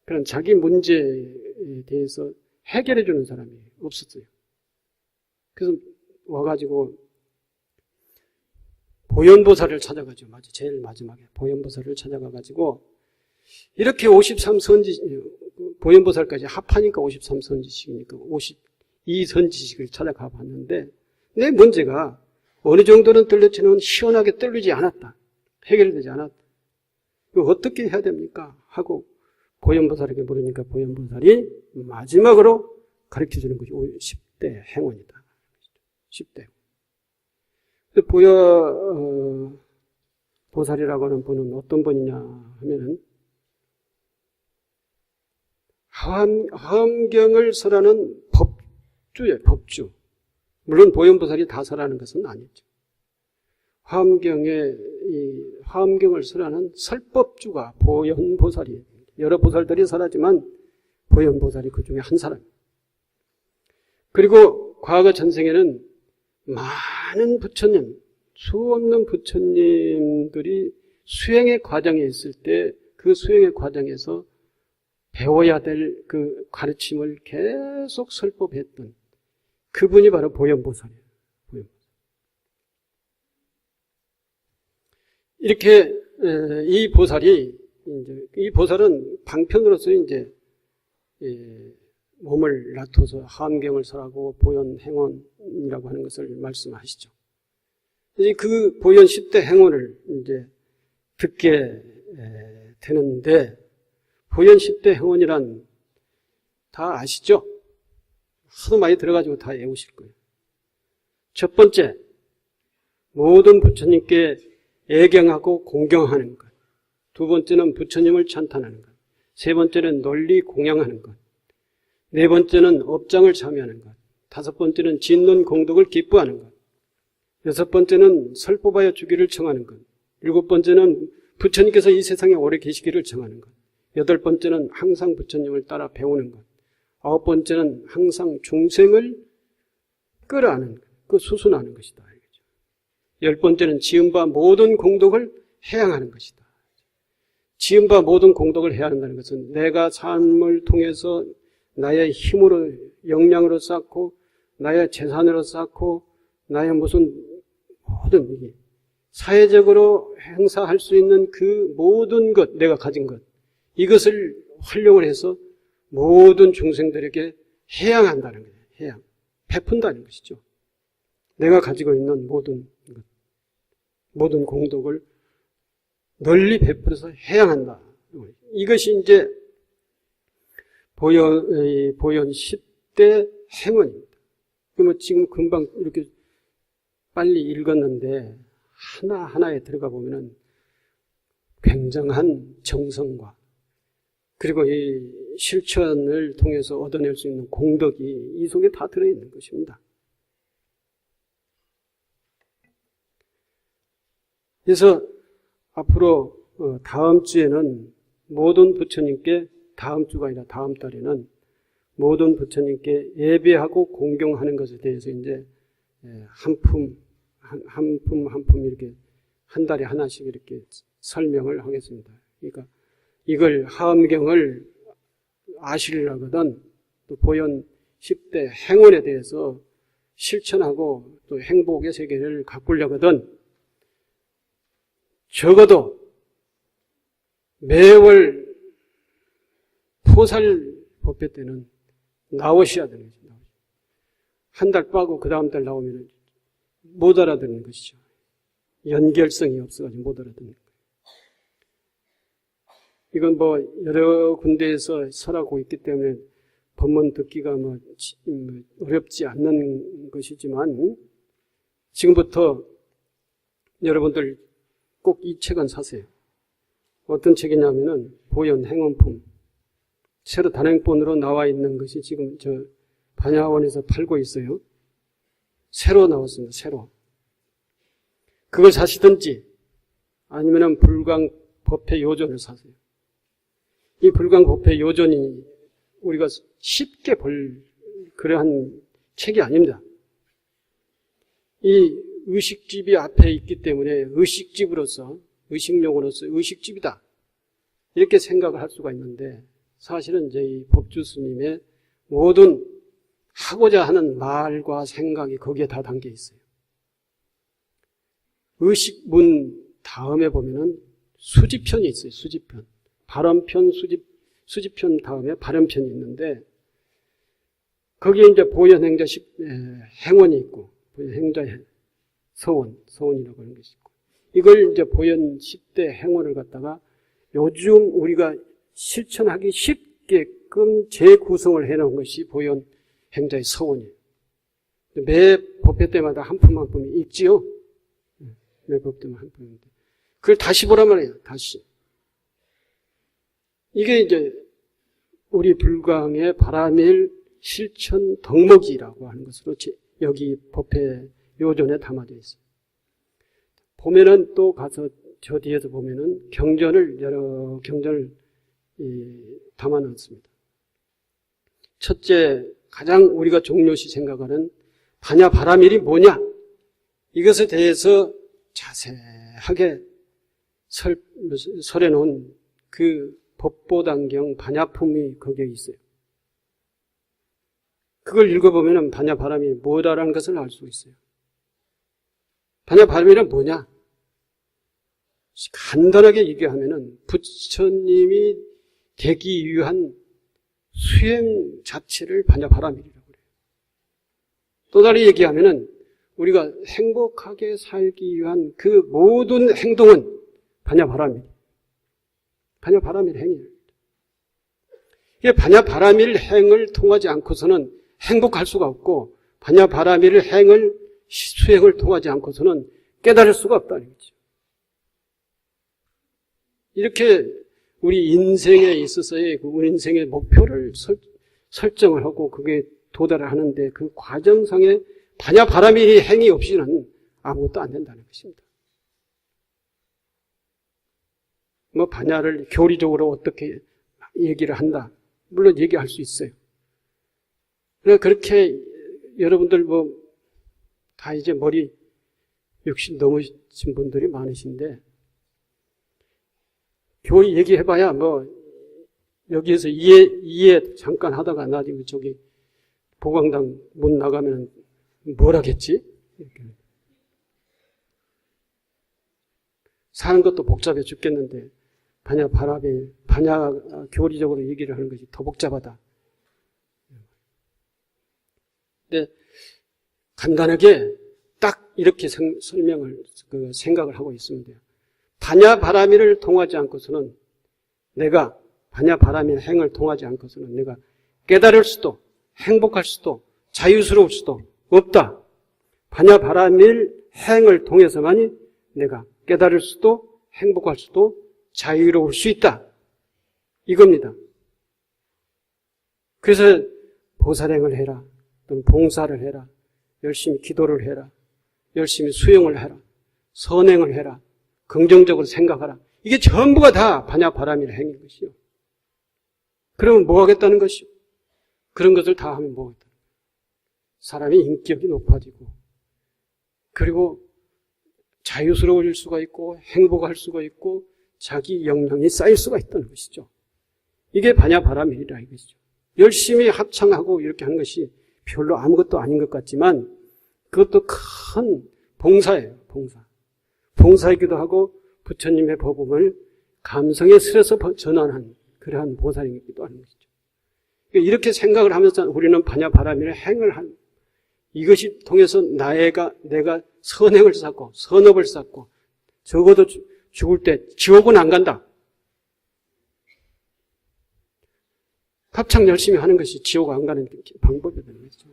그런 자기 문제에 대해서 해결해 주는 사람이 없었어요. 그래서 와가지고 보현보살을 찾아가죠. 제일 마지막에 보현보살을 찾아가가지고 이렇게 53 보현보살까지 합하니까 53 선지식이니까 52 선지식을 찾아가 봤는데 내 문제가 어느 정도는 뚫렸지만 시원하게 뚫리지 않았다. 해결되지 않았다. 이거 어떻게 해야 됩니까? 하고 보현보살에게 물으니까 보현보살이 마지막으로 가르쳐주는 것이 10대 행원이다. 10대. 보살이라고 하는 분은 어떤 분이냐 하면은 화엄경을 설하는 법주예요. 법주. 물론 보현보살이 다 설하는 것은 아니죠. 화엄경을 설하는 설법주가 보현보살이에요. 여러 보살들이 설하지만 보현보살이 그 중에 한 사람. 그리고 과거 전생에는 많은 부처님, 수 없는 부처님들이 수행의 과정에 있을 때 그 수행의 과정에서 배워야 될 그 가르침을 계속 설법했던 그분이 바로 보현보살이에요. 이렇게 이 보살은 방편으로서 이제 몸을 놔둬서 화엄경을 설하고 보현 행원이라고 하는 것을 말씀하시죠. 이제 그 보현 10대 행원을 이제 듣게 되는데 보현 10대 행원이란 다 아시죠? 하도 많이 들어가지고 다 외우실 거예요. 첫 번째, 모든 부처님께 애경하고 공경하는 것. 두 번째는 부처님을 찬탄하는 것. 세 번째는 널리 공양하는 것. 네 번째는 업장을 참여하는 것. 다섯 번째는 진론 공덕을 기뻐하는 것. 여섯 번째는 설법하여 주기를 청하는 것. 일곱 번째는 부처님께서 이 세상에 오래 계시기를 청하는 것. 여덟 번째는 항상 부처님을 따라 배우는 것. 9번째는 항상 중생을 끌어안는, 수순하는 것이다. 10번째는 지은 바 모든 공덕을 해양하는 것이다. 지은 바 모든 공덕을 해야 한다는 것은 내가 삶을 통해서 나의 힘으로, 역량으로 쌓고, 나의 재산으로 쌓고, 나의 무슨 모든 사회적으로 행사할 수 있는 그 모든 것, 내가 가진 것, 이것을 활용을 해서 모든 중생들에게 해양한다는 거예요. 해양. 베푼다는 것이죠. 내가 가지고 있는 모든 것, 모든 공덕을 널리 베풀어서 해양한다. 이것이 이제 보현 10대 행원입니다. 그러면 지금 금방 이렇게 빨리 읽었는데 하나하나에 들어가 보면은 굉장한 정성과 그리고 이 실천을 통해서 얻어낼 수 있는 공덕이 이 속에 다 들어있는 것입니다. 그래서 앞으로 다음 주에는 모든 부처님께, 다음 주가 아니라 다음 달에는 모든 부처님께 예배하고 공경하는 것에 대해서 이제 한 품 이렇게 한 달에 하나씩 이렇게 설명을 하겠습니다. 그러니까 이걸 하엄경을 아시려거든 또 보현 10대 행원에 대해서 실천하고 또 행복의 세계를 가꾸려거든 적어도 매월 포살 법회 때는 나오셔야 되는 거죠. 한 달 빠고 그 다음 달 나오면 못 알아듣는 것이죠. 연결성이 없어가지고 못 알아듣는 거예요. 이건 뭐 여러 군데에서 설하고 있기 때문에 법문 듣기가 어렵지 않는 것이지만 지금부터 여러분들 꼭 이 책은 사세요. 어떤 책이냐면은 보현 행원품. 새로 단행본으로 나와 있는 것이 지금 저 반야원에서 팔고 있어요. 새로 나왔습니다. 새로. 그걸 사시든지 아니면은 불광 법회 요전을 사세요. 이 불광 법회 요전이 우리가 쉽게 볼 그러한 책이 아닙니다. 이 의식집이 앞에 있기 때문에 의식집으로서, 의식용으로서 의식집이다. 이렇게 생각을 할 수가 있는데 사실은 이제 이 법주 스님의 모든 하고자 하는 말과 생각이 거기에 다 담겨 있어요. 의식문 다음에 보면은 수지편이 있어요. 수지편. 발언편, 수지편 다음에 발언편이 있는데 거기에 이제 보현행자 행원이 있고 보현행자 서원이라고 하는 것이 있고 이걸 이제 보현 10대 행원을 갖다가 요즘 우리가 실천하기 쉽게끔 재구성을 해놓은 것이 보현 행자의 서원이에요. 매 법회 때마다 한 품 한 품이 있지요. 매 법회 때마다 한 품인데 그걸 다시 보란 말이에요. 다시. 이게 이제 우리 불광의 바라밀 실천 덕목이라고 하는 것으로 여기 법회 요전에 담아져 있어요. 보면은 또 가서 저 뒤에서 보면은 여러 경전을 담아 놓습니다. 첫째, 가장 우리가 종료시 생각하는 반야 바라밀이 뭐냐? 이것에 대해서 자세하게 설해놓은 그 법보단경 반야품이 거기에 있어요. 그걸 읽어보면 반야 바라밀이 뭐다라는 것을 알 수 있어요. 반야 바라밀은 뭐냐? 간단하게 얘기하면은 부처님이 되기 위한 수행 자체를 반야 바라밀이라고 그래요. 또 다르게 얘기하면은 우리가 행복하게 살기 위한 그 모든 행동은 반야 바라밀. 반야 바라밀 행위예요. 이게 반야 바라밀 행을 통하지 않고서는 행복할 수가 없고 반야 바라밀 행을 수행을 통하지 않고서는 깨달을 수가 없다는 거죠. 이렇게 우리 인생에 있어서의 우리 인생의 목표를 설정을 하고 그게 도달을 하는데 그 과정상에 반야 바라밀 행위 없이는 아무것도 안 된다는 것입니다. 반야를 교리적으로 어떻게 얘기를 한다. 물론 얘기할 수 있어요. 그러니까 그렇게 여러분들 다 이제 머리 60 넘으신 분들이 많으신데, 교리 얘기해봐야 여기에서 이해 잠깐 하다가 나중에 저기 보강당 문 나가면 뭘 하겠지? 사는 것도 복잡해 죽겠는데, 반야 교리적으로 얘기를 하는 것이 더 복잡하다. 근데 간단하게 딱 이렇게 생각을 하고 있으면 돼요. 반야바라미를 통하지 않고서는 반야바라미 행을 통하지 않고서는 내가 깨달을 수도, 행복할 수도, 자유스러울 수도 없다. 반야바라미 행을 통해서만이 내가 깨달을 수도, 행복할 수도, 자유로울 수 있다. 이겁니다. 그래서 보살행을 해라. 또는 봉사를 해라. 열심히 기도를 해라. 열심히 수용을 해라. 선행을 해라. 긍정적으로 생각하라. 이게 전부가 다 반야바라미의 행인 것이요. 그러면 뭐 하겠다는 것이요? 그런 것을 다 하면 뭐 하겠다? 사람이 인격이 높아지고, 그리고 자유스러워질 수가 있고, 행복할 수가 있고, 자기 역량이 쌓일 수가 있다는 것이죠. 이게 반야바라미라 이것이죠. 열심히 합창하고 이렇게 하는 것이 별로 아무것도 아닌 것 같지만, 그것도 큰 봉사예요, 봉사. 봉사이기도 하고, 부처님의 법음을 감성에 실어서 전환한 그러한 보살이기도 하는 것이죠. 이렇게 생각을 하면서 우리는 반야바라미의 행을 한, 이것이 통해서 내가 선행을 쌓고, 선업을 쌓고, 적어도 죽을 때 지옥은 안 간다. 합창 열심히 하는 것이 지옥 안 가는 방법이 되는 거죠.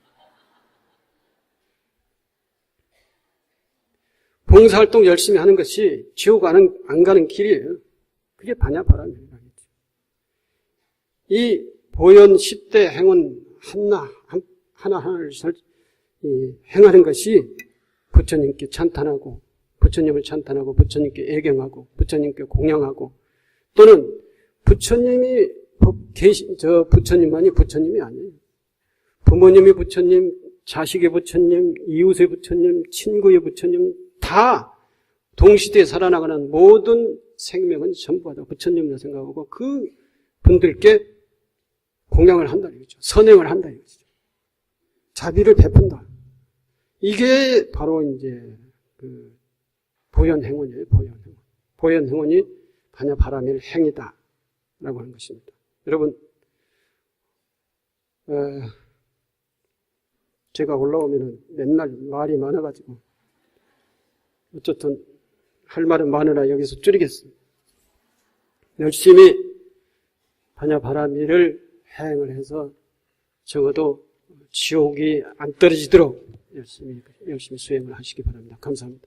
봉사활동 열심히 하는 것이 지옥 안 가는 길이에요. 그게 반야바라미입니다. 이 보현 10대 행은 하나하나를 행하는 것이 부처님께 찬탄하고, 부처님을 찬탄하고, 부처님께 애경하고, 부처님께 공양하고, 또는 부처님이 부처님만이 부처님이 아니에요. 부모님이 부처님, 자식의 부처님, 이웃의 부처님, 친구의 부처님, 다 동시대에 살아나가는 모든 생명은 전부 다 부처님이라고 생각하고 그 분들께 공양을 한다 이거죠. 선행을 한다 이거죠. 자비를 베푼다. 이게 바로 이제 그 보현행원이에요. 보현행원. 보현행원이 반야바라미의 행이다 라고 하는 것입니다. 여러분, 제가 올라오면은 맨날 말이 많아가지고 어쨌든 할 말은 많으나 여기서 줄이겠습니다. 열심히 반야바라미를 행을 해서 적어도 지옥이 안 떨어지도록 열심히 수행을 하시기 바랍니다. 감사합니다.